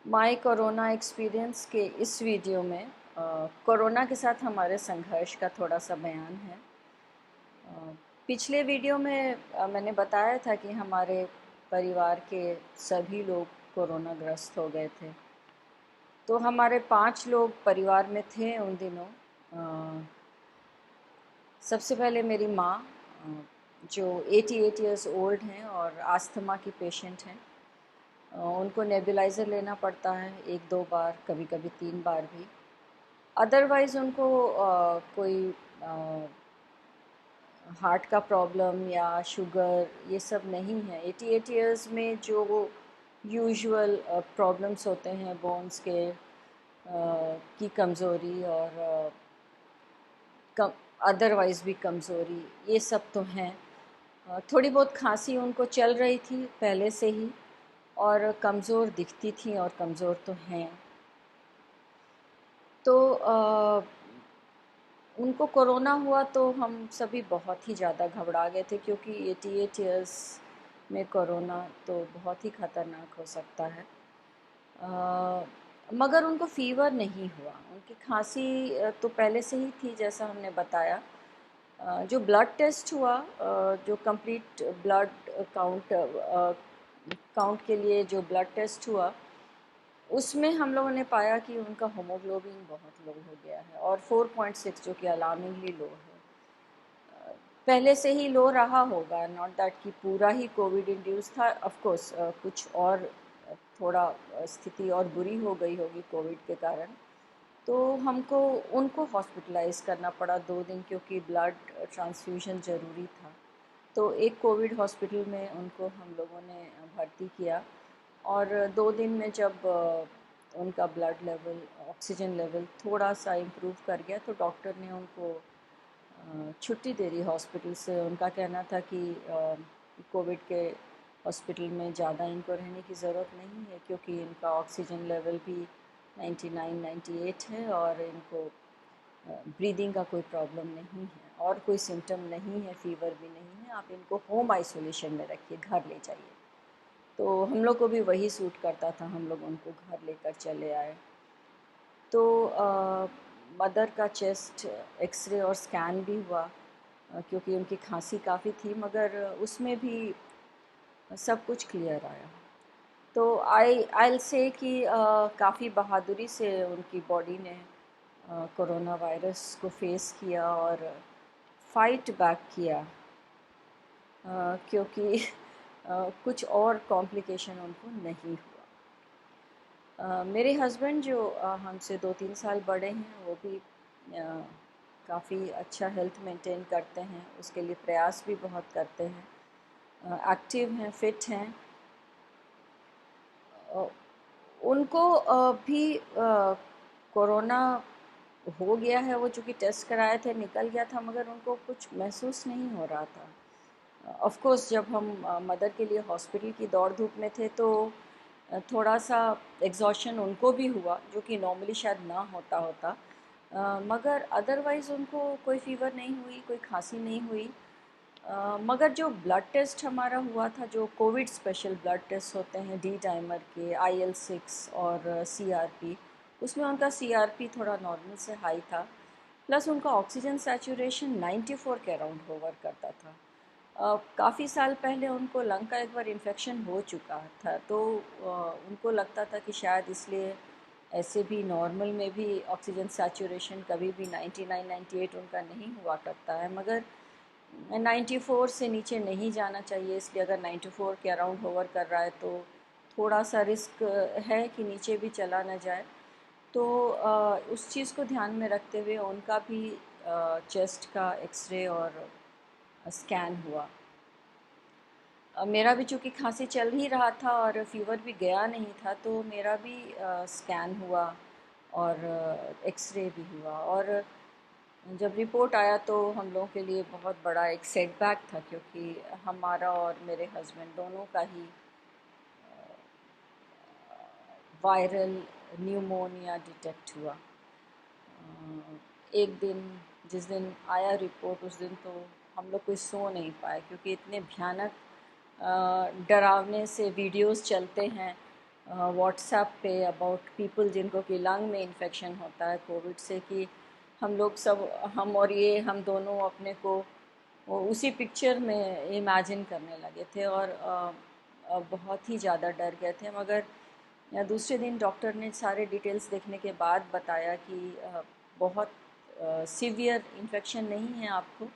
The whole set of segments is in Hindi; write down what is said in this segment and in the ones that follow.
माय कोरोना एक्सपीरियंस के इस वीडियो में कोरोना के साथ हमारे संघर्ष का थोड़ा सा बयान है। पिछले वीडियो में मैंने बताया था कि हमारे परिवार के सभी लोग कोरोना ग्रस्त हो गए थे। तो हमारे 5 लोग परिवार में थे उन दिनों। सबसे पहले मेरी माँ, जो 88 इयर्स ओल्ड हैं और आस्थमा की पेशेंट हैं। उनको नेबुलाइज़र लेना पड़ता है 1-2 बार, कभी-कभी 3 बार भी। अदरवाइज़ उनको कोई हार्ट का प्रॉब्लम या शुगर ये सब नहीं है। 88 इयर्स में जो यूजुअल प्रॉब्लम्स होते हैं बोन्स के की कमज़ोरी और कम अदरवाइज़ भी कमज़ोरी, ये सब तो हैं। थोड़ी बहुत खांसी उनको चल रही थी पहले से ही और कमज़ोर दिखती थी और कमज़ोर तो हैं। तो उनको कोरोना हुआ तो हम सभी बहुत ही ज़्यादा घबरा गए थे, क्योंकि 88 इयर्स में कोरोना तो बहुत ही ख़तरनाक हो सकता है। मगर उनको फ़ीवर नहीं हुआ। उनकी खांसी तो पहले से ही थी, जैसा हमने बताया। जो ब्लड टेस्ट हुआ, जो कंप्लीट ब्लड काउंट के लिए जो ब्लड टेस्ट हुआ, उसमें हम लोगों ने पाया कि उनका होमोग्लोबिन बहुत लो हो गया है और 4.6, जो कि अलार्मिंगली लो है। पहले से ही लो रहा होगा, नॉट दैट कि पूरा ही कोविड इंड्यूस था। ऑफ कोर्स कुछ और थोड़ा स्थिति और बुरी हो गई होगी कोविड के कारण। तो हमको उनको हॉस्पिटलाइज़ करना पड़ा 2 दिन, क्योंकि ब्लड ट्रांसफ्यूजन ज़रूरी था। तो एक कोविड हॉस्पिटल में उनको हम लोगों ने भर्ती किया और 2 दिन में जब उनका ब्लड लेवल, ऑक्सीजन लेवल थोड़ा सा इम्प्रूव कर गया, तो डॉक्टर ने उनको छुट्टी दे दी हॉस्पिटल से। उनका कहना था कि कोविड के हॉस्पिटल में ज़्यादा इनको रहने की ज़रूरत नहीं है, क्योंकि इनका ऑक्सीजन लेवल भी 99-98 है और इनको ब्रीदिंग का कोई प्रॉब्लम नहीं है और कोई सिम्टम नहीं है, फ़ीवर भी नहीं है। आप इनको होम आइसोलेशन में रखिए, घर ले जाइए। तो हम लोग को भी वही सूट करता था, हम लोग उनको घर लेकर चले आए। तो मदर का चेस्ट एक्सरे और स्कैन भी हुआ, क्योंकि उनकी खांसी काफ़ी थी, मगर उसमें भी सब कुछ क्लियर आया। तो आई विल से कि काफ़ी बहादुरी से उनकी बॉडी ने कोरोना वायरस को फेस किया और फाइट बैक किया, क्योंकि कुछ और कॉम्प्लिकेशन उनको नहीं हुआ। मेरे हस्बैंड, जो हमसे 2-3 साल बड़े हैं, वो भी काफ़ी अच्छा हेल्थ मेंटेन करते हैं, उसके लिए प्रयास भी बहुत करते हैं, एक्टिव हैं, फिट हैं। उनको भी कोरोना हो गया है। वो चूँकि टेस्ट कराए थे, निकल गया था, मगर उनको कुछ महसूस नहीं हो रहा था। ऑफ़ कोर्स जब हम मदर के लिए हॉस्पिटल की दौड़ धूप में थे, तो थोड़ा सा एग्जॉशन उनको भी हुआ, जो कि नॉर्मली शायद ना होता। मगर अदरवाइज़ उनको कोई फ़ीवर नहीं हुई, कोई खांसी नहीं हुई। मगर जो ब्लड टेस्ट हमारा हुआ था, जो कोविड स्पेशल ब्लड टेस्ट होते हैं डी डाइमर के, IL-6 और CRP, उसमें उनका CRP थोड़ा नॉर्मल से हाई था, प्लस उनका ऑक्सीजन सैचुरेशन 94 के अराउंड होवर करता था। काफ़ी साल पहले उनको लंग का एक बार इन्फेक्शन हो चुका था, तो उनको लगता था कि शायद इसलिए ऐसे भी नॉर्मल में भी ऑक्सीजन सैचुरेशन कभी भी 99-98 उनका नहीं हुआ करता है, मगर 94 से नीचे नहीं जाना चाहिए। इसलिए अगर 94 के अराउंड होवर कर रहा है, तो थोड़ा सा रिस्क है कि नीचे भी चला ना जाए। तो उस चीज़ को ध्यान में रखते हुए उनका भी चेस्ट का एक्सरे और स्कैन हुआ। मेरा भी चूँकि खांसी चल ही रहा था और फीवर भी गया नहीं था, तो मेरा भी स्कैन हुआ और एक्सरे भी हुआ। और जब रिपोर्ट आया, तो हम लोगों के लिए बहुत बड़ा एक सेटबैक था, क्योंकि हमारा और मेरे हस्बैंड दोनों का ही वायरल न्यूमोनिया डिटेक्ट हुआ। एक दिन, जिस दिन आया रिपोर्ट, उस दिन तो हम लोग कोई सो नहीं पाए, क्योंकि इतने भयानक डरावने से वीडियोस चलते हैं व्हाट्सएप पे अबाउट पीपल जिनको कि लंग में इन्फेक्शन होता है कोविड से, कि हम लोग सब, हम और ये, हम दोनों अपने को वो उसी पिक्चर में इमेजिन करने लगे थे और बहुत ही ज़्यादा डर गए थे। मगर दूसरे दिन डॉक्टर ने सारे डिटेल्स देखने के बाद बताया कि बहुत सीवियर इन्फेक्शन नहीं है आपको,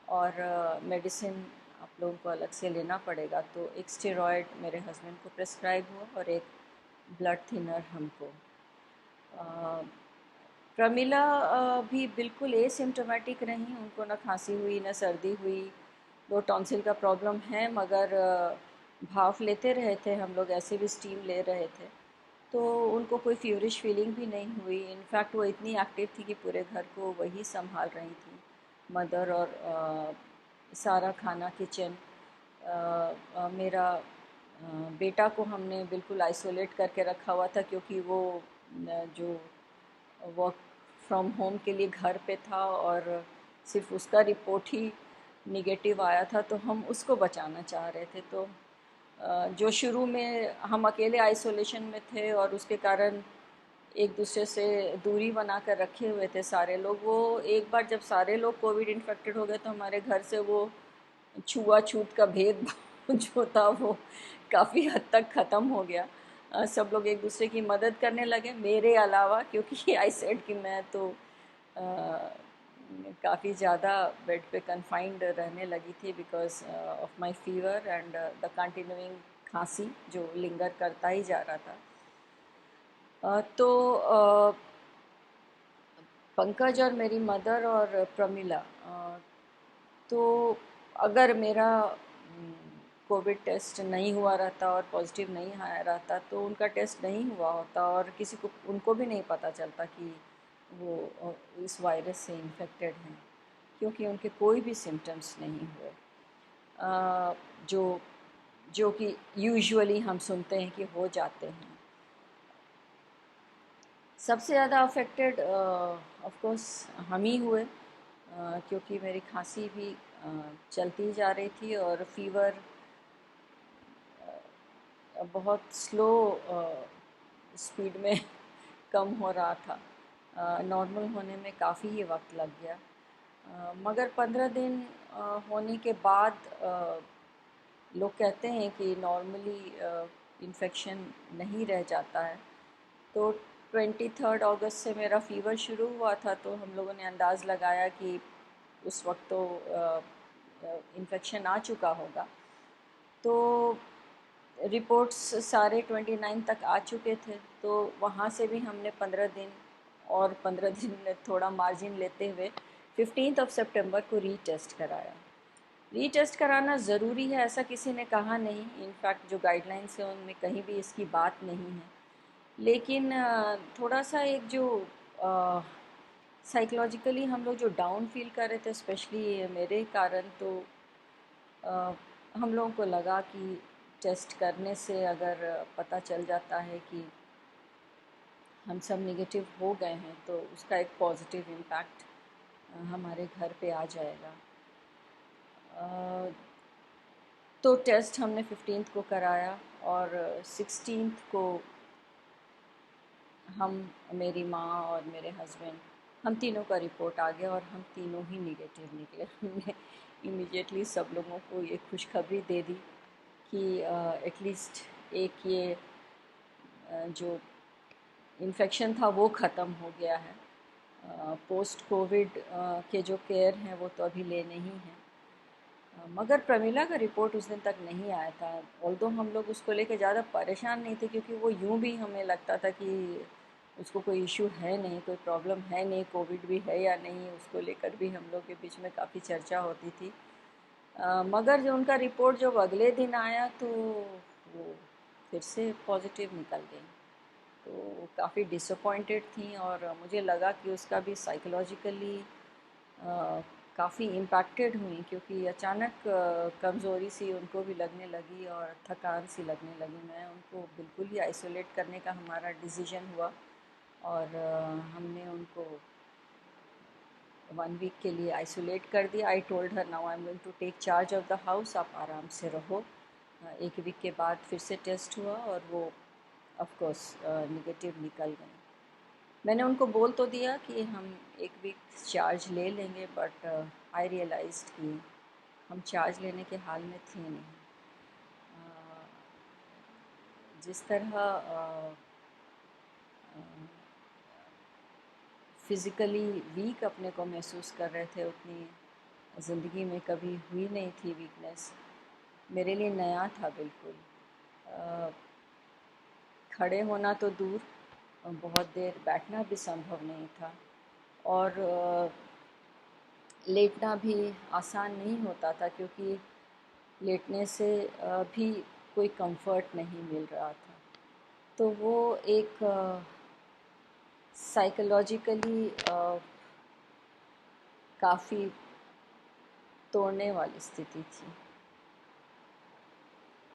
और मेडिसिन आप लोगों को अलग से लेना पड़ेगा। तो एक स्टेरॉयड मेरे हस्बैंड को प्रेस्क्राइब हुआ और एक ब्लड थिनर हमको। प्रमिला भी बिल्कुल एसिम्टोमेटिक रही, उनको ना खांसी हुई ना सर्दी हुई। वो टॉन्सिल का प्रॉब्लम है, मगर भाप लेते रहे थे हम लोग, ऐसे भी स्टीम ले रहे थे, तो उनको कोई फीवरिश फीलिंग भी नहीं हुई। इनफैक्ट वो इतनी एक्टिव थी कि पूरे घर को वही संभाल रही थी, मदर, और सारा खाना किचन। मेरा बेटा को हमने बिल्कुल आइसोलेट करके रखा हुआ था, क्योंकि वो जो वर्क फ्रॉम होम के लिए घर पे था और सिर्फ उसका रिपोर्ट ही निगेटिव आया था, तो हम उसको बचाना चाह रहे थे। तो जो शुरू में हम अकेले आइसोलेशन में थे और उसके कारण एक दूसरे से दूरी बना कर रखे हुए थे सारे लोग, वो एक बार जब सारे लोग कोविड इन्फेक्टेड हो गए तो हमारे घर से वो छुआछूत का भेदभाव जो था वो काफ़ी हद तक ख़त्म हो गया। सब लोग एक दूसरे की मदद करने लगे, मेरे अलावा, क्योंकि आई सेड कि मैं तो काफ़ी ज़्यादा बेड पे कन्फाइंड रहने लगी थी because of my fever and the continuing खांसी जो लिंगर करता ही जा रहा था। तो पंकज और मेरी मदर और प्रमिला, तो अगर मेरा कोविड टेस्ट नहीं हुआ रहता और पॉजिटिव नहीं आया रहता तो उनका टेस्ट नहीं हुआ होता और किसी को, उनको भी नहीं पता चलता कि वो इस वायरस से इन्फेक्टेड हैं, क्योंकि उनके कोई भी सिम्टम्स नहीं हुए। जो जो कि यूजुअली हम सुनते हैं कि हो जाते हैं। सबसे ज़्यादा अफेक्टेड ऑफ कोर्स हम ही हुए, क्योंकि मेरी खांसी भी चलती जा रही थी और फीवर बहुत स्लो स्पीड में कम हो रहा था। नॉर्मल होने में काफ़ी ही वक्त लग गया, मगर 15 दिन होने के बाद लोग कहते हैं कि नॉर्मली इन्फेक्शन नहीं रह जाता है। तो 23 अगस्त से मेरा फ़ीवर शुरू हुआ था, तो हम लोगों ने अंदाज़ लगाया कि उस वक्त तो इन्फेक्शन आ चुका होगा। तो रिपोर्ट्स सारे 29 तक आ चुके थे, तो वहाँ से भी हमने 15 दिन और 15 दिन में थोड़ा मार्जिन लेते हुए 15 सितंबर को रीटेस्ट कराया। रीटेस्ट कराना ज़रूरी है ऐसा किसी ने कहा नहीं, इनफैक्ट जो गाइडलाइंस है उनमें कहीं भी इसकी बात नहीं है। लेकिन थोड़ा सा एक जो साइकोलॉजिकली हम लोग जो डाउन फील कर रहे थे, स्पेशली मेरे कारण, तो अ, हम लोगों को लगा कि टेस्ट करने से अगर पता चल जाता है कि हम सब नेगेटिव हो गए हैं तो उसका एक पॉजिटिव इम्पैक्ट हमारे घर पे आ जाएगा। तो टेस्ट हमने 15 को कराया और 16 को हम, मेरी माँ और मेरे हस्बैंड, हम तीनों का रिपोर्ट आ गया और हम तीनों ही निगेटिव निकले। हमने इमीडिएटली सब लोगों को ये खुशखबरी दे दी कि एटलीस्ट एक ये जो इन्फेक्शन था वो ख़त्म हो गया है। पोस्ट कोविड के जो केयर हैं वो तो अभी लेने ही हैं। मगर प्रमिला का रिपोर्ट उस दिन तक नहीं आया था। ऑल्दो हम लोग उसको लेके ज़्यादा परेशान नहीं थे, क्योंकि वो यूं भी हमें लगता था कि उसको कोई इशू है नहीं, कोई प्रॉब्लम है नहीं, कोविड भी है या नहीं, उसको लेकर भी हम लोग के बीच में काफ़ी चर्चा होती थी। मगर जो उनका रिपोर्ट जब अगले दिन आया तो वो फिर से पॉजिटिव निकल गई, तो काफ़ी डिसअपॉइंटेड थी और मुझे लगा कि उसका भी साइकोलॉजिकली काफ़ी इम्पैक्टेड हुई, क्योंकि अचानक कमज़ोरी सी उनको भी लगने लगी और थकान सी लगने लगी। मैं उनको बिल्कुल ही आइसोलेट करने का हमारा डिसीजन हुआ और हमने उनको 1 वीक के लिए आइसोलेट कर दिया। I told her now I am going to take charge of the house, आप आराम से रहो। 1 वीक के बाद फिर से टेस्ट हुआ और वो ऑफ कोर्स नेगेटिव निकल गए। मैंने उनको बोल तो दिया कि हम एक वीक चार्ज ले लेंगे, बट आई रियलाइज्ड कि हम चार्ज लेने के हाल में थे नहीं। जिस तरह फ़िज़िकली वीक अपने को महसूस कर रहे थे, उतनी ज़िंदगी में कभी हुई नहीं थी वीकनेस। मेरे लिए नया था बिल्कुल। खड़े होना तो दूर, बहुत देर बैठना भी संभव नहीं था, और लेटना भी आसान नहीं होता था, क्योंकि लेटने से भी कोई कंफर्ट नहीं मिल रहा था। तो वो एक साइकोलॉजिकली काफ़ी तोड़ने वाली स्थिति थी।